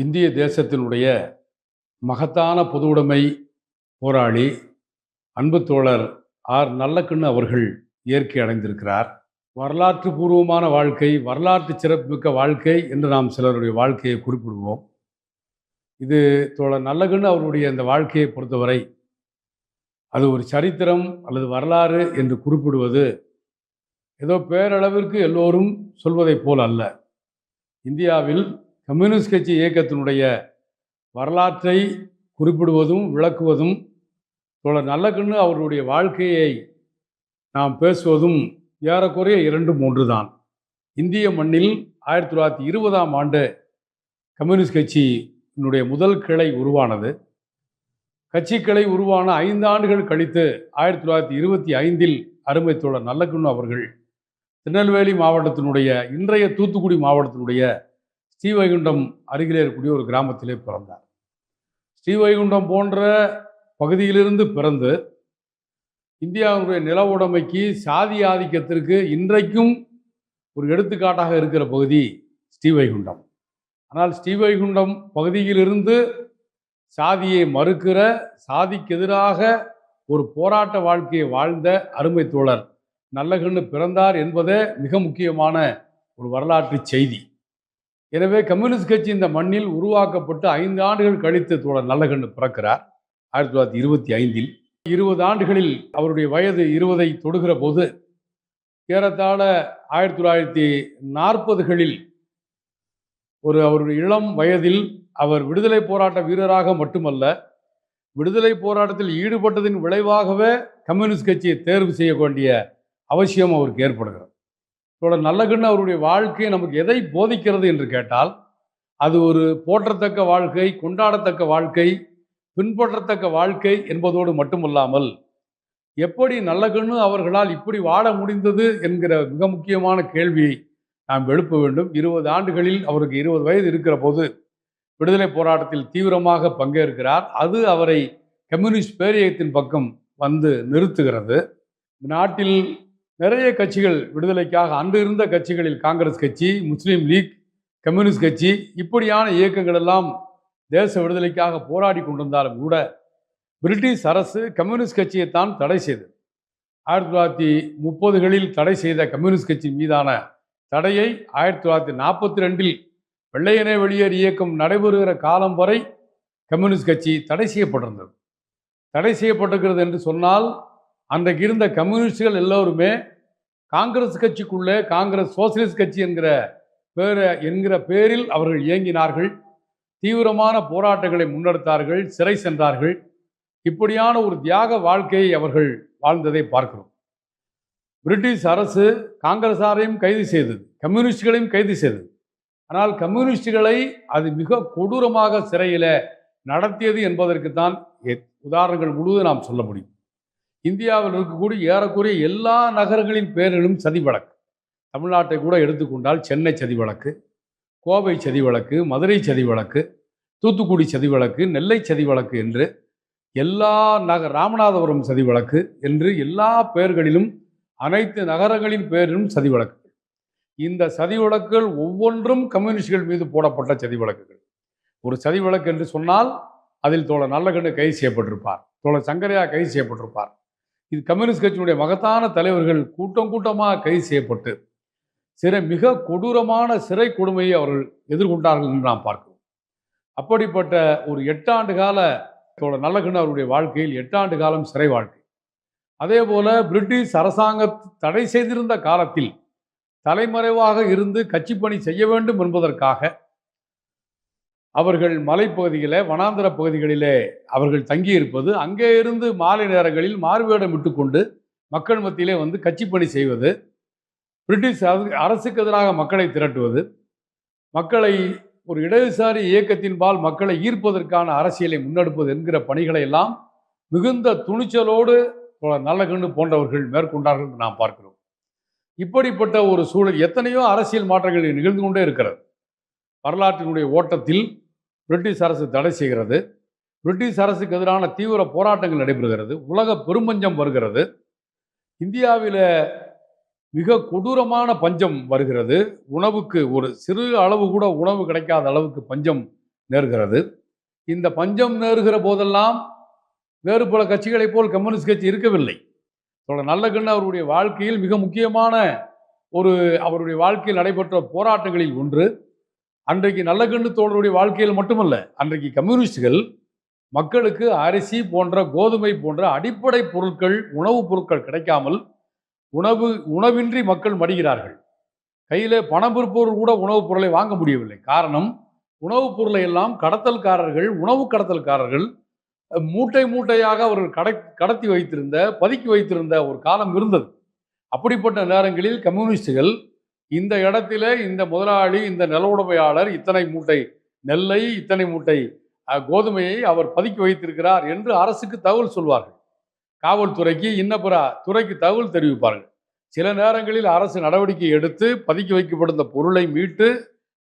இந்திய தேசத்தினுடைய மகத்தான பொதுவுடைமை போராளி அன்பு தோழர் நல்லக்கண்ணு அவர்கள் இயற்கை அடைந்திருக்கிறார். வரலாற்று பூர்வமான வாழ்க்கை, வரலாற்று சிறப்புமிக்க வாழ்க்கை என்று நாம் சிலருடைய வாழ்க்கையை குறிப்பிடுவோம். இது தோழர் நல்லக்கண்ணு அவருடைய இந்த வாழ்க்கையை பொறுத்தவரை அது ஒரு சரித்திரம் அல்லது வரலாறு என்று குறிப்பிடுவது ஏதோ பேரளவிற்கு எல்லோரும் சொல்வதைப் போல் அல்ல. இந்தியாவில் கம்யூனிஸ்ட் கட்சி இயக்கத்தினுடைய வரலாற்றை குறிப்பிடுவதும் விளக்குவதும் தோழர் நல்லக்கண்ணு அவருடைய வாழ்க்கையை நாம் பேசுவதும் ஏறக்குறைய 2-3 தான். இந்திய மண்ணில் 1920ஆம் ஆண்டு கம்யூனிஸ்ட் கட்சியினுடைய முதல் கிளை உருவானது. கட்சி கிளை உருவான 5 ஆண்டுகள் கழித்து 1925இல் அருமை தோழர் நல்லக்கண்ணு அவர்கள் திருநெல்வேலி மாவட்டத்தினுடைய இன்றைய தூத்துக்குடி மாவட்டத்தினுடைய ஸ்ரீவைகுண்டம் அருகிலே இருக்கக்கூடிய ஒரு கிராமத்திலே பிறந்தார். ஸ்ரீவைகுண்டம் போன்ற பகுதியிலிருந்து பிறந்து இந்தியாவுடைய நில உடைமைக்கு, சாதி ஆதிக்கத்திற்கு இன்றைக்கும் ஒரு எடுத்துக்காட்டாக இருக்கிற பகுதி ஸ்ரீவைகுண்டம். ஆனால் ஸ்ரீவைகுண்டம் பகுதியிலிருந்து சாதியை மறுக்கிற, சாதிக்கு எதிராக ஒரு போராட்ட வாழ்க்கையை வாழ்ந்த அருமை தோழர் நல்லக்கண்ணு பிறந்தார் என்பதே மிக முக்கியமான ஒரு வரலாற்று செய்தி. எனவே கம்யூனிஸ்ட் கட்சி இந்த மண்ணில் உருவாக்கப்பட்டு 5 ஆண்டுகள் கழித்து தோழர் நல்லக்கண்ணு பிறக்கிறார் 1925இல். 20 ஆண்டுகளில் அவருடைய வயது 20ஐ தொடுகிற போது ஏறத்தாழ 1940களில் அவருடைய இளம் வயதில் அவர் விடுதலை போராட்ட வீரராக மட்டுமல்ல, விடுதலை போராட்டத்தில் ஈடுபட்டதின் விளைவாகவே கம்யூனிஸ்ட் கட்சியை தேர்வு செய்ய வேண்டிய அவசியம் அவருக்கு ஏற்படுகிறது. தோழர் நல்லக்கண்ணு அவருடைய வாழ்க்கை நமக்கு எதை போதிக்கிறது என்று கேட்டால், அது ஒரு போற்றத்தக்க வாழ்க்கை, கொண்டாடத்தக்க வாழ்க்கை, பின்பற்றத்தக்க வாழ்க்கை என்பதோடு மட்டுமல்லாமல், எப்படி நல்லக்கண்ணு அவர்களால் இப்படி வாழ முடிந்தது என்கிற மிக முக்கியமான கேள்வியை நாம் எழுப்ப வேண்டும். 20 ஆண்டுகளில் அவருக்கு 20 வயது இருக்கிற போது விடுதலை போராட்டத்தில் தீவிரமாக பங்கேற்கிறார். அது அவரை கம்யூனிஸ்ட் பேரியக்கத்தின் பக்கம் வந்து நிறுத்துகிறது. நாட்டில் நிறைய கட்சிகள் விடுதலைக்காக அன்று இருந்த கட்சிகளில் காங்கிரஸ் கட்சி, முஸ்லீம் லீக், கம்யூனிஸ்ட் கட்சி இப்படியான இயக்கங்கள் எல்லாம் தேச விடுதலைக்காக போராடி கொண்டிருந்தாலும் கூட பிரிட்டிஷ் அரசு கம்யூனிஸ்ட் கட்சியைத்தான் தடை செய்தது. 1930களில் தடை செய்த கம்யூனிஸ்ட் கட்சி மீதான தடையை 1942இல் வெள்ளையனே வெளியேறு இயக்கம் நடைபெறுகிற காலம் வரை கம்யூனிஸ்ட் கட்சி தடை செய்யப்பட்டிருந்தது. தடை செய்யப்பட்டிருக்கிறது என்று சொன்னால், அன்றைக்கு இருந்த கம்யூனிஸ்டுகள் எல்லோருமே காங்கிரஸ் கட்சிக்குள்ளே காங்கிரஸ் சோசியலிஸ்ட் கட்சி என்கிற பேரில் அவர்கள் இயங்கினார்கள். தீவிரமான போராட்டங்களை முன்னெடுத்தார்கள், சிறை சென்றார்கள். இப்படியான ஒரு தியாக வாழ்க்கையை அவர்கள் வாழ்ந்ததை பார்க்கிறோம். பிரிட்டிஷ் அரசு காங்கிரஸாரையும் கைது செய்தது, கம்யூனிஸ்டுகளையும் கைது செய்தது. ஆனால் கம்யூனிஸ்டுகளை அது மிக கொடூரமாக சிறையில் நடத்தியது என்பதற்குத்தான் உதாரணங்கள் முழுவதும் நாம் சொல்ல முடியும். இந்தியாவில் இருக்கக்கூடிய ஏறக்குறைய எல்லா நகரங்களின் பேரிலும் சதி வழக்கு. தமிழ்நாட்டை கூட எடுத்துக்கொண்டால் சென்னை சதி வழக்கு, கோவை சதி வழக்கு, மதுரை சதி வழக்கு, தூத்துக்குடி சதி வழக்கு, நெல்லை சதி வழக்கு என்று எல்லா ராமநாதபுரம் சதி வழக்கு என்று எல்லா பெயர்களிலும் அனைத்து நகரங்களின் பேரிலும் சதி வழக்குகள். இந்த சதி வழக்குகள் ஒவ்வொன்றும் கம்யூனிஸ்டுகள் மீது போடப்பட்ட சதி வழக்குகள். ஒரு சதி வழக்கு என்று சொன்னால் அதில் தோழர் நல்லக்கண்ணு கைது செய்யப்பட்டிருப்பார், தோழர் சங்கரையா கைது செய்யப்பட்டிருப்பார். இது கம்யூனிஸ்ட் கட்சியினுடைய மகத்தான தலைவர்கள் கூட்டம் கூட்டமாக கைது செய்யப்பட்டு மிக கொடூரமான சிறை கொடுமையை அவர்கள் எதிர்கொண்டார்கள் என்று நாம் பார்க்கிறோம். அப்படிப்பட்ட ஒரு 8 ஆண்டு கால தோழர் நல்லக்கண்ணு அவருடைய வாழ்க்கையில் 8 ஆண்டு காலம் சிறை வாழ்க்கை. அதே போல பிரிட்டிஷ் அரசாங்கம் தடை செய்திருந்த காலத்தில் தலைமறைவாக இருந்து கட்சி பணி செய்ய வேண்டும் என்பதற்காக அவர்கள் மலைப்பகுதியிலே, வனாந்திர பகுதிகளிலே அவர்கள் தங்கியிருப்பது, அங்கே இருந்து மாலை நேரங்களில் மாறுவேடம் விட்டுக்கொண்டு மக்கள் மத்தியிலே வந்து கட்சி பணி செய்வது, பிரிட்டிஷ் அரசுக்கு எதிராக மக்களை திரட்டுவது, மக்களை ஒரு இடதுசாரி இயக்கத்தின்பால் மக்களை ஈர்ப்பதற்கான அரசியலை முன்னெடுப்பது என்கிற பணிகளை எல்லாம் மிகுந்த துணிச்சலோடு நல்லக்கண்ணு போன்றவர்கள் மேற்கொண்டார்கள் என்று நாம் பார்க்கிறோம். இப்படிப்பட்ட ஒரு சூழல் எத்தனையோ அரசியல் மாற்றங்கள் நிகழ்ந்து கொண்டே இருக்கிறது. வரலாற்றினுடைய ஓட்டத்தில் பிரிட்டிஷ் அரசு தடை செய்கிறது, பிரிட்டிஷ் அரசுக்கு எதிரான தீவிர போராட்டங்கள் நடைபெறுகிறது, உலக பெரும்பஞ்சம் வருகிறது, இந்தியாவில் மிக கொடூரமான பஞ்சம் வருகிறது, உணவுக்கு ஒரு சிறு அளவு கூட உணவு கிடைக்காத அளவுக்கு பஞ்சம் நேர்கிறது. இந்த பஞ்சம் நேருகிற போதெல்லாம் வேறு பல கட்சிகளைப் போல் கம்யூனிஸ்ட் கட்சி இருக்கவில்லை. நல்லக்கண்ணு அவருடைய வாழ்க்கையில் மிக முக்கியமான அவருடைய வாழ்க்கையில் நடைபெற்ற போராட்டங்களில் ஒன்று. அன்றைக்கு நல்லக்கண்ணு தோழருடைய வாழ்க்கையில் மட்டுமல்ல, அன்றைக்கு கம்யூனிஸ்டுகள் மக்களுக்கு அரிசி போன்ற, கோதுமை போன்ற அடிப்படை பொருட்கள், உணவுப் பொருட்கள் கிடைக்காமல் உணவின்றி மக்கள் மடிகிறார்கள். கையிலே பணம் இருப்பவர்கள் கூட உணவுப் பொருளை வாங்க முடியவில்லை. காரணம், உணவுப் பொருளை எல்லாம் கடத்தல்காரர்கள், உணவு கடத்தல்காரர்கள் மூட்டை மூட்டையாக அவர்கள் கடத்தி வைத்திருந்த, பதுக்கி வைத்திருந்த ஒரு காலம் இருந்தது. அப்படிப்பட்ட நேரங்களில் கம்யூனிஸ்டுகள் இந்த இடத்திலே இந்த முதலாளி, இந்த நில உடைமையாளர் இத்தனை மூட்டை நெல்லை, இத்தனை மூட்டை கோதுமையை அவர் பதுக்கி வைத்திருக்கிறார் என்று அரசுக்கு தகவல் சொல்வார்கள். காவல்துறைக்கு, இன்ன பிற துறைக்கு தகவல் தெரிவிப்பார்கள். சில நேரங்களில் அரசு நடவடிக்கை எடுத்து பதுக்கி வைக்கப்பட்ட பொருளை மீட்டு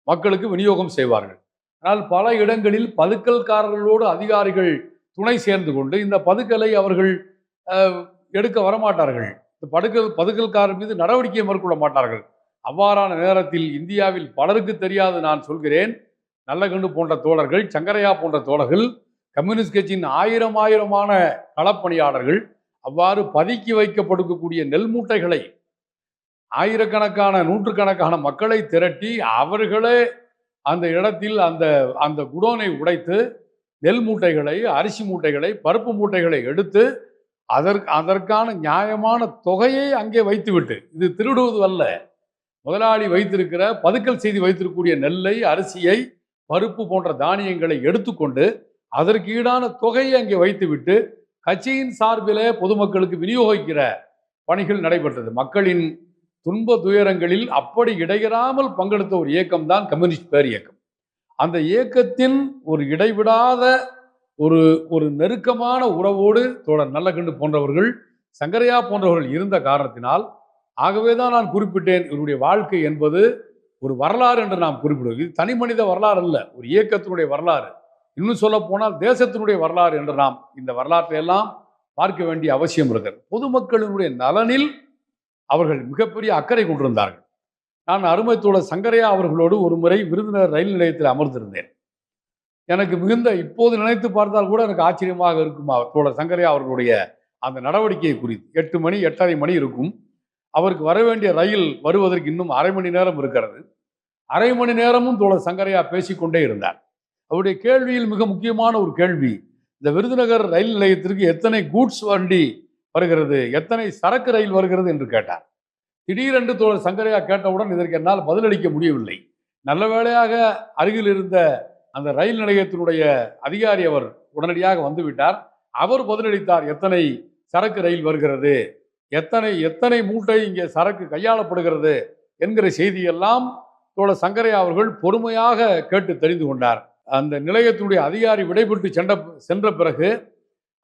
மக்களுக்கு விநியோகம் செய்வார்கள். ஆனால் பல இடங்களில் பதுக்கல்காரர்களோடு அதிகாரிகள் துணை சேர்ந்து கொண்டு இந்த பதுக்கலை அவர்கள் எடுக்க வரமாட்டார்கள். பதுக்கல்காரர் மீது நடவடிக்கை மேற்கொள்ள மாட்டார்கள். அவ்வாறான நேரத்தில் இந்தியாவில் பலருக்கு தெரியாது, நான் சொல்கிறேன், நல்லக்கண்ணு போன்ற தோழர்கள், சங்கரையா போன்ற தோழர்கள், கம்யூனிஸ்ட் கட்சியின் ஆயிரமான களப்பணியாளர்கள் அவ்வாறு பதுக்கி வைக்கப்படக்கூடிய நெல் மூட்டைகளை ஆயிரக்கணக்கான, நூற்றுக்கணக்கான மக்களை திரட்டி அவர்களே அந்த இடத்தில் அந்த குடோனை உடைத்து நெல் மூட்டைகளை, அரிசி மூட்டைகளை, பருப்பு மூட்டைகளை எடுத்து அதற்கான நியாயமான தொகையை அங்கே வைத்துவிட்டு, இது திருடுவது அல்ல, முதலாளி வைத்திருக்கிற பதுக்கல் செய்து வைத்திருக்கக்கூடிய நெல்லை, அரிசியை, பருப்பு போன்ற தானியங்களை எடுத்துக்கொண்டு அதற்கு ஈடான தொகையை அங்கே வைத்துவிட்டு கட்சியின் சார்பிலே பொதுமக்களுக்கு விநியோகிக்கிற பணிகள் நடைபெற்றது. மக்களின் துன்ப துயரங்களில் அப்படி இடையறாமல் பங்கெடுத்த ஒரு இயக்கம் தான் கம்யூனிஸ்ட் பேர் இயக்கம். அந்த இயக்கத்தின் ஒரு இடைவிடாத ஒரு நெருக்கமான உறவோடு தோழர் நல்லக்கண்ணு போன்றவர்கள், சங்கரையா போன்றவர்கள் இருந்த காரணத்தினால், ஆகவேதான் நான் குறிப்பிட்டேன், இவருடைய வாழ்க்கை என்பது ஒரு வரலாறு என்று நாம் குறிப்பிடுவோம். இது தனி மனித வரலாறு அல்ல, ஒரு இயக்கத்தினுடைய வரலாறு. இன்னும் சொல்ல போனால் தேசத்தினுடைய வரலாறு என்று நாம் இந்த வரலாற்றை எல்லாம் பார்க்க வேண்டிய அவசியம் இருக்கிறது. பொதுமக்களினுடைய நலனில் அவர்கள் மிகப்பெரிய அக்கறை கொண்டிருந்தார்கள். நான் அருமை தோழர் சங்கரையா அவர்களோடு ஒரு முறை விருதுநகர் ரயில் நிலையத்தில் அமர்ந்திருந்தேன். எனக்கு மிகுந்த, இப்போது நினைத்து பார்த்தால் கூட எனக்கு ஆச்சரியமாக இருக்கும் தோழர் சங்கரையா அவர்களுடைய அந்த நடவடிக்கையை குறித்து. 8 மணி 8:30 மணி இருக்கும். அவருக்கு வர வேண்டிய ரயில் வருவதற்கு இன்னும் அரை மணி நேரம் இருக்கிறது. அரை மணி நேரமும் தோழர் சங்கரையா பேசிக்கொண்டே இருந்தார். அவருடைய கேள்வியில் மிக முக்கியமான ஒரு கேள்வி, இந்த விருதுநகர் ரயில் நிலையத்திற்கு எத்தனை கூட்ஸ் வண்டி வருகிறது, எத்தனை சரக்கு ரயில் வருகிறது என்று கேட்டார். திடீரென்று தோழர் சங்கரையா கேட்டவுடன் இதற்கு என்னால் பதிலளிக்க முடியவில்லை. நல்ல வேளையாக அருகில் இருந்த அந்த ரயில் நிலையத்தினுடைய அதிகாரி அவர் உடனடியாக வந்துவிட்டார். அவர் பதிலளித்தார், எத்தனை சரக்கு ரயில் வருகிறது, எத்தனை மூட்டை இங்கே சரக்கு கையாளப்படுகிறது என்கிற செய்தியெல்லாம் தோழர் சங்கரையா அவர்கள் பொறுமையாக கேட்டு தெரிந்து கொண்டார். அந்த நிலையத்தினுடைய அதிகாரி விடைபெற்று சென்ற பிறகு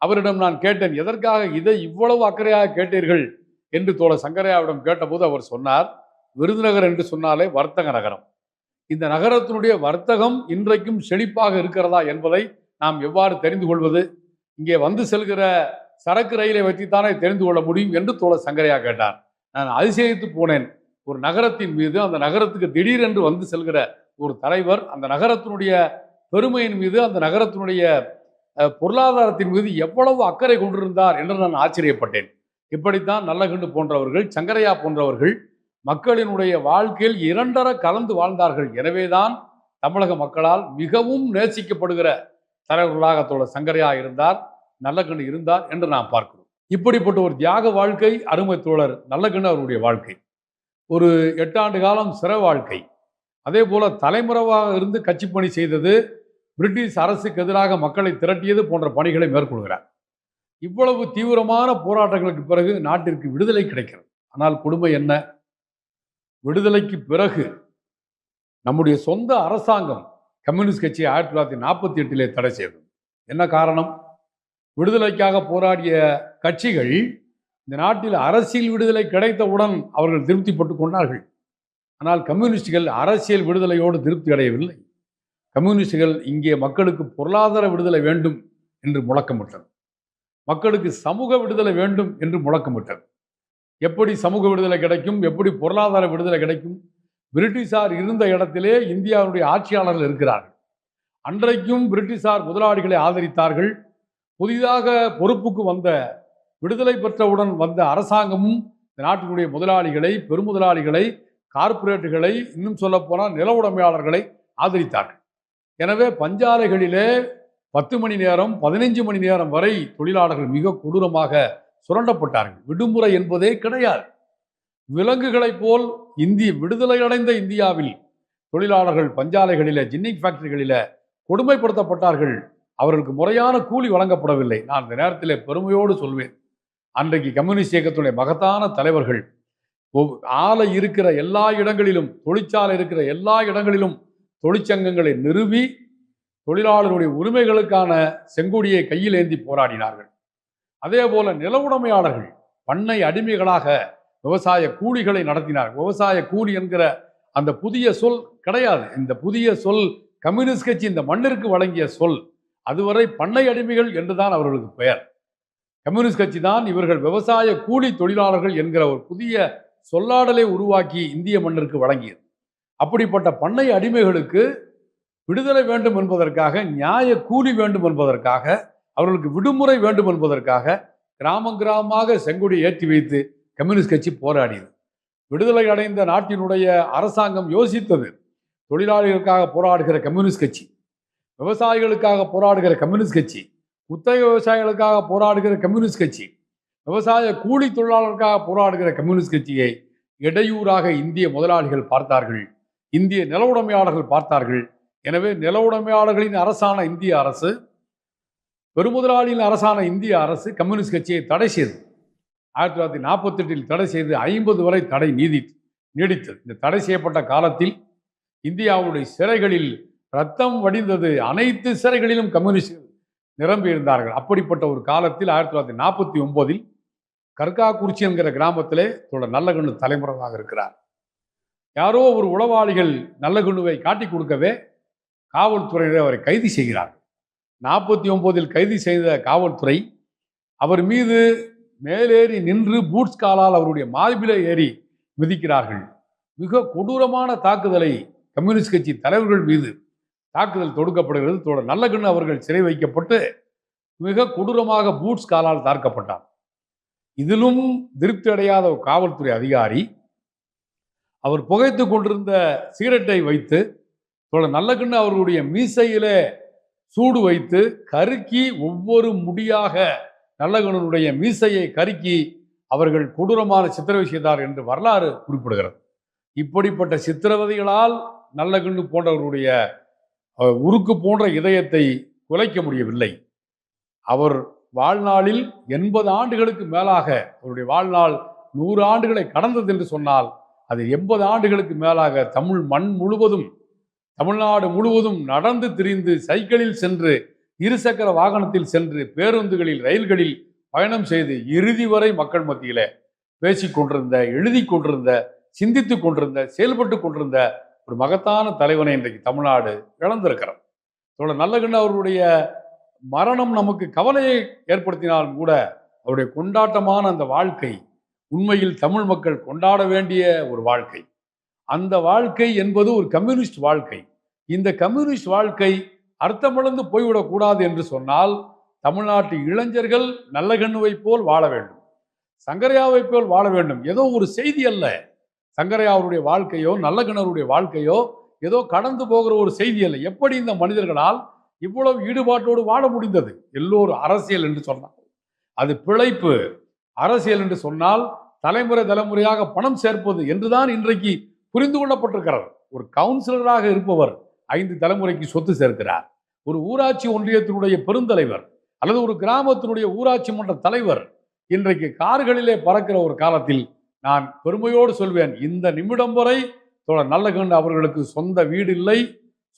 அவரிடம் நான் கேட்டேன், எதற்காக இதை இவ்வளவு அக்கறையாக கேட்டீர்கள் என்று தோழர் சங்கரையாவிடம் கேட்டபோது அவர் சொன்னார், விருதுநகர் என்று சொன்னாலே வர்த்தக நகரம். இந்த நகரத்தினுடைய வர்த்தகம் இன்றைக்கும் செழிப்பாக இருக்கிறதா என்பதை நாம் எவ்வாறு தெரிந்து கொள்வது? இங்கே வந்து செல்கிற சரக்கு ரயிலை வைத்துத்தானே தெரிந்து கொள்ள முடியும் என்று தோழர் சங்கரையா கேட்டார். நான் அதிசயித்து போனேன். ஒரு நகரத்தின் மீது, அந்த நகரத்துக்கு திடீரென்று வந்து செல்கிற ஒரு தலைவர், அந்த நகரத்தினுடைய பெருமையின் மீது, அந்த நகரத்தினுடைய பொருளாதாரத்தின் மீது எவ்வளவு அக்கறை கொண்டிருந்தார் என்று நான் ஆச்சரியப்பட்டேன். இப்படித்தான் நல்லக்கண்ணு போன்றவர்கள், சங்கரையா போன்றவர்கள் மக்களினுடைய வாழ்க்கையில் இரண்டர கலந்து வாழ்ந்தார்கள். எனவேதான் தமிழக மக்களால் மிகவும் நேசிக்கப்படுகிற தலைவர்களாக தோழர் சங்கரையா இருந்தார், நல்லக்கண்ணு இருந்தார் என்று நாம் பார்க்கிறோம். இப்படிப்பட்ட ஒரு தியாக வாழ்க்கை அருமை தோழர் நல்லக்கண்ணு அவருடைய வாழ்க்கை. ஒரு 8 ஆண்டு காலம் சிற வாழ்க்கை. அதே போல தலைமுறைவாக இருந்து கட்சி பணி செய்தது, பிரிட்டிஷ் அரசுக்கு எதிராக மக்களை திரட்டியது போன்ற பணிகளை மேற்கொள்கிறார். இவ்வளவு தீவிரமான போராட்டங்களுக்கு பிறகு நாட்டிற்கு விடுதலை கிடைக்கிறது. ஆனால் கொடுமை என்ன? விடுதலைக்கு பிறகு நம்முடைய சொந்த அரசாங்கம் கம்யூனிஸ்ட் கட்சியை 1948 தடை செய்தது. என்ன காரணம்? விடுதலைக்காக போராடிய கட்சிகள் இந்த நாட்டில் அரசியல் விடுதலை கிடைத்தவுடன் அவர்கள் திருப்திப்பட்டு கொண்டார்கள். ஆனால் கம்யூனிஸ்டுகள் அரசியல் விடுதலையோடு திருப்தி அடையவில்லை. கம்யூனிஸ்டுகள் இங்கே மக்களுக்கு பொருளாதார விடுதலை வேண்டும் என்று முழக்கமிட்டது, மக்களுக்கு சமூக விடுதலை வேண்டும் என்று முழக்கமிட்டது. எப்படி சமூக விடுதலை கிடைக்கும், எப்படி பொருளாதார விடுதலை கிடைக்கும்? பிரிட்டிஷார் இருந்த இடத்திலே இந்தியாவுடைய ஆட்சியாளர்கள் இருக்கிறார்கள். அன்றைக்கும் பிரிட்டிஷார் முதலாளிகளை ஆதரித்தார்கள். புதிதாக பொறுப்புக்கு வந்த விடுதலை பெற்றவுடன் வந்த அரசாங்கமும் இந்த நாட்டினுடைய முதலாளிகளை, பெருமுதலாளிகளை, கார்ப்பரேட்டுகளை, இன்னும் சொல்ல போனால் நில உடைமையாளர்களை ஆதரித்தார்கள். எனவே பஞ்சாலைகளிலே 10 மணி நேரம் 15 மணி நேரம் வரை தொழிலாளர்கள் மிக கொடூரமாக சுரண்டப்பட்டார்கள். விடுமுறை என்பதே கிடையாது. விலங்குகளைப் போல் விடுதலை அடைந்த இந்தியாவில் தொழிலாளர்கள் பஞ்சாலைகளில, ஜின்னிங் ஃபேக்டரிகளில கொடுமைப்படுத்தப்பட்டார்கள். அவர்களுக்கு முறையான கூலி வழங்கப்படவில்லை. நான் இந்த நேரத்தில் பெருமையோடு சொல்வேன், அன்றைக்கு கம்யூனிஸ்ட் இயக்கத்துடைய மகத்தான தலைவர்கள் ஆலை இருக்கிற எல்லா இடங்களிலும், தொழிற்சாலை இருக்கிற எல்லா இடங்களிலும் தொழிற்சங்கங்களை நிறுவி தொழிலாளர்களுடைய உரிமைகளுக்கான செங்கொடியை கையில் ஏந்தி போராடினார்கள். அதே போல நில உடைமையாளர்கள் பண்ணை அடிமைகளாக விவசாய கூலிகளை நடத்தினார்கள். விவசாய கூலி என்கிற அந்த புதிய சொல் கிடையாது. இந்த புதிய சொல் கம்யூனிஸ்ட் கட்சி இந்த மண்ணிற்கு வழங்கிய சொல். அதுவரை பண்ணை அடிமைகள் என்றுதான் அவர்களுக்கு பெயர். கம்யூனிஸ்ட் கட்சி தான் இவர்கள் விவசாய கூலி தொழிலாளர்கள் என்கிற ஒரு புதிய சொல்லாடலை உருவாக்கி இந்திய மண்ணிற்கு வழங்கியது. அப்படிப்பட்ட பண்ணை அடிமைகளுக்கு விடுதலை வேண்டும் என்பதற்காக, நியாய கூலி வேண்டும் என்பதற்காக, அவர்களுக்கு விடுமுறை வேண்டும் என்பதற்காக கிராமம் கிராமமாக செங்கொடி ஏற்றி வைத்து கம்யூனிஸ்ட் கட்சி போராடியது. விடுதலை அடைந்த நாட்டினுடைய அரசாங்கம் யோசித்தது, தொழிலாளிகளுக்காக போராடுகிற கம்யூனிஸ்ட் கட்சி, விவசாயிகளுக்காக போராடுகிற கம்யூனிஸ்ட் கட்சி, குத்தகை விவசாயிகளுக்காக போராடுகிற கம்யூனிஸ்ட் கட்சி, விவசாய கூலி தொழிலாளர்களுக்காக போராடுகிற கம்யூனிஸ்ட் கட்சியை இடையூறாக இந்திய முதலாளிகள் பார்த்தார்கள், இந்திய நில உடைமையாளர்கள் பார்த்தார்கள். எனவே நில உடைமையாளர்களின் அரசான இந்திய அரசு, பெருமுதலாளியின் அரசான இந்திய அரசு கம்யூனிஸ்ட் கட்சியை தடை செய்தது. 1948 தடை செய்து 50 வரை தடை நீடித்தது. இந்த தடை செய்யப்பட்ட காலத்தில் இந்தியாவுடைய சிறைகளில் ரத்தம் வடிந்தது. அனைத்து சிறைகளிலும் கம்யூனிஸ்டுகள் நிரம்பி இருந்தார்கள். அப்படிப்பட்ட ஒரு காலத்தில் 1949 கர்காக்குறிச்சி என்கிற கிராமத்திலே நல்லகண்ணு தலைமுறையாக இருக்கிறார். யாரோ ஒரு உளவாளிகள் நல்லகண்ணுவை காட்டி கொடுக்கவே காவல்துறையினர் அவரை கைது செய்கிறார். 49 கைது செய்த காவல்துறை அவர் மீது மேலேறி நின்று பூட்ஸ் காலால் அவருடைய மார்பிலே ஏறி மிதிக்கிறார்கள். மிக கொடூரமான தாக்குதலை கம்யூனிஸ்ட் கட்சி தலைவர்கள் மீது தாக்குதல் தொடுக்கப்படுகிறது. நல்லகண்ணு அவர்கள் சிறை வைக்கப்பட்டு மிக கொடூரமாக பூட்ஸ் காலால் தாக்கப்பட்டார். இதிலும் திருப்தி அடையாத ஒரு காவல்துறை அதிகாரி அவர் புகைத்து கொண்டிருந்த சிகரெட்டை வைத்து நல்லகண்ணு அவர்களுடைய மீசையிலே சூடு வைத்து கருக்கி ஒவ்வொரு முடியாக நல்லகண்ணனுடைய மீசையை கருக்கி அவர்கள் கொடூரமான சித்திரவதை செய்தார் என்று வரலாறு குறிப்பிடுகிறது. இப்படிப்பட்ட சித்திரவதைகளால் நல்லகண்ணு போன்றவர்களுடைய உருக்கு போன்ற இதயத்தை குலைக்க முடியவில்லை. அவர் வாழ்நாளில் 80 ஆண்டுகளுக்கு மேலாக, அவருடைய வாழ்நாள் 100 ஆண்டுகளை கடந்தது என்று சொன்னால் அது 80 ஆண்டுகளுக்கு மேலாக தமிழ் மண் முழுவதும், தமிழ்நாடு முழுவதும் நடந்து திரிந்து, சைக்கிளில் சென்று, இருசக்கர வாகனத்தில் சென்று, பேருந்துகளில், ரயில்களில் பயணம் செய்து இறுதி வரை மக்கள் மத்தியில பேசிக் கொண்டிருந்த, எழுதி கொண்டிருந்த, சிந்தித்துக் கொண்டிருந்த, செயல்பட்டு கொண்டிருந்த ஒரு மகத்தான தலைவனை இன்றைக்கு தமிழ்நாடு இழந்திருக்கிறது. நல்லகண்ணு அவருடைய மரணம் நமக்கு கவலையை ஏற்படுத்தினாலும் கூட அவருடைய கொண்டாட்டமான அந்த வாழ்க்கை உண்மையில் தமிழ் மக்கள் கொண்டாட வேண்டிய ஒரு வாழ்க்கை. அந்த வாழ்க்கை என்பது ஒரு கம்யூனிஸ்ட் வாழ்க்கை. இந்த கம்யூனிஸ்ட் வாழ்க்கை அர்த்தமிழந்து போய்விடக்கூடாது என்று சொன்னால் தமிழ்நாட்டு இளைஞர்கள் நல்லகண்ணுவை போல் வாழ வேண்டும், சங்கரையாவை போல் வாழ வேண்டும். ஏதோ ஒரு செய்தி அல்ல, சங்கரையாவுடைய வாழ்க்கையோ நல்லகண்ணருடைய வாழ்க்கையோ ஏதோ கடந்து போகிற ஒரு செய்தி அல்ல. எப்படி இந்த மனிதர்களால் இவ்வளவு ஈடுபாட்டோடு வாழ முடிந்தது? எல்லோரும் அரசியல் என்று சொன்னால் அது பிழைப்பு, அரசியல் என்று சொன்னால் தலைமுறை தலைமுறையாக பணம் சேர்ப்பது என்றுதான் இன்றைக்கு புரிந்து கொள்ளப்பட்டிருக்கிறது. ஒரு கவுன்சிலராக இருப்பவர் 5 தலைமுறைக்கு சொத்து சேர்க்கிறார். ஒரு ஊராட்சி ஒன்றியத்தினுடைய பெருந்தலைவர் அல்லது ஒரு கிராமத்தினுடைய ஊராட்சி மன்ற தலைவர் இன்றைக்கு கார்களிலே பறக்கிற ஒரு காலத்தில் நான் பெருமையோடு சொல்வேன், இந்த நிமிடம் வரை நல்லகண்ணு அவர்களுக்கு சொந்த வீடு இல்லை,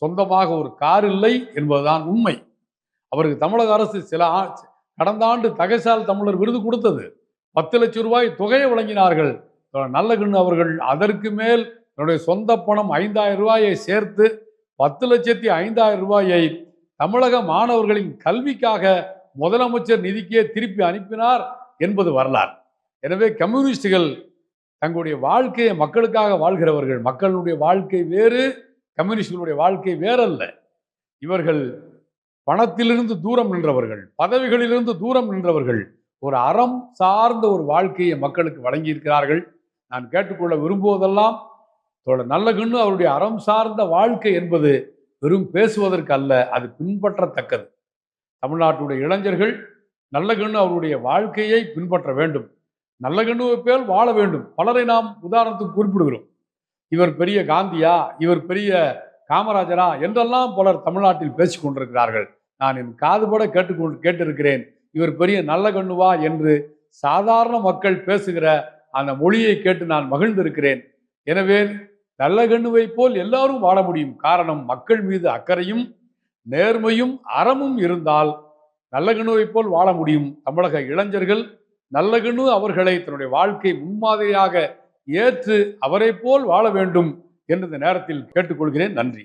சொந்தமாக ஒரு கார் இல்லை என்பதுதான் உண்மை. அவருக்கு தமிழக அரசு கடந்த ஆண்டு தகைசால் தமிழர் விருது கொடுத்தது. 10 லட்சம் ரூபாய் தொகையை வழங்கினார்கள். நல்லகண்ணு அவர்கள் அதற்கு மேல் தன்னுடைய சொந்த பணம் 5000 ரூபாயை சேர்த்து 10,05,000 ரூபாயை தமிழக மாணவர்களின் கல்விக்காக முதலமைச்சர் நிதிக்கே திருப்பி அனுப்பினார் என்பது வரலாறு. எனவே கம்யூனிஸ்டுகள் தங்களுடைய வாழ்க்கையை மக்களுக்காக வாழ்கிறவர்கள். மக்களுடைய வாழ்க்கை வேறு, கம்யூனிஸ்டுகளுடைய வாழ்க்கை வேறல்ல. இவர்கள் பணத்திலிருந்து தூரம் நின்றவர்கள், பதவிகளிலிருந்து தூரம் நின்றவர்கள். ஒரு அறம் சார்ந்த ஒரு வாழ்க்கையை மக்களுக்கு வழங்கியிருக்கிறார்கள். நான் கேட்டுக்கொள்ள விரும்புவதெல்லாம், தோழர் நல்லகண்ணு அவருடைய அறம் சார்ந்த வாழ்க்கை என்பது வெறும் பேசுவதற்கு அல்ல, அது பின்பற்றத்தக்கது. தமிழ்நாட்டுடைய இளைஞர்கள் நல்லகண்ணு அவருடைய வாழ்க்கையை பின்பற்ற வேண்டும். நல்லகண்ணுவை போல் வாழ வேண்டும். பலரை நாம் உதாரணத்துக்கு குறிப்பிடுகிறோம். இவர் பெரிய காந்தியா, இவர் பெரிய காமராஜரா என்றெல்லாம் பலர் தமிழ்நாட்டில் பேசிக் கொண்டிருக்கிறார்கள். நான் என் காதுபட கேட்டிருக்கிறேன், இவர் பெரிய நல்லகண்ணுவா என்று சாதாரண மக்கள் பேசுகிற அந்த மொழியை கேட்டு நான் மகிழ்ந்திருக்கிறேன். எனவே நல்லகண்ணுவை போல் எல்லாரும் வாழ முடியும். காரணம், மக்கள் மீது அக்கறையும் நேர்மையும் அறமும் இருந்தால் நல்லகண்ணுவை போல் வாழ முடியும். தமிழக இளைஞர்கள் நல்லகண்ணு அவர்களை தன்னுடைய வாழ்க்கை முன்மாதிரியாக ஏற்று அவரை போல் வாழ வேண்டும் என்று இந்த நேரத்தில் கேட்டுக்கொள்கிறேன். நன்றி.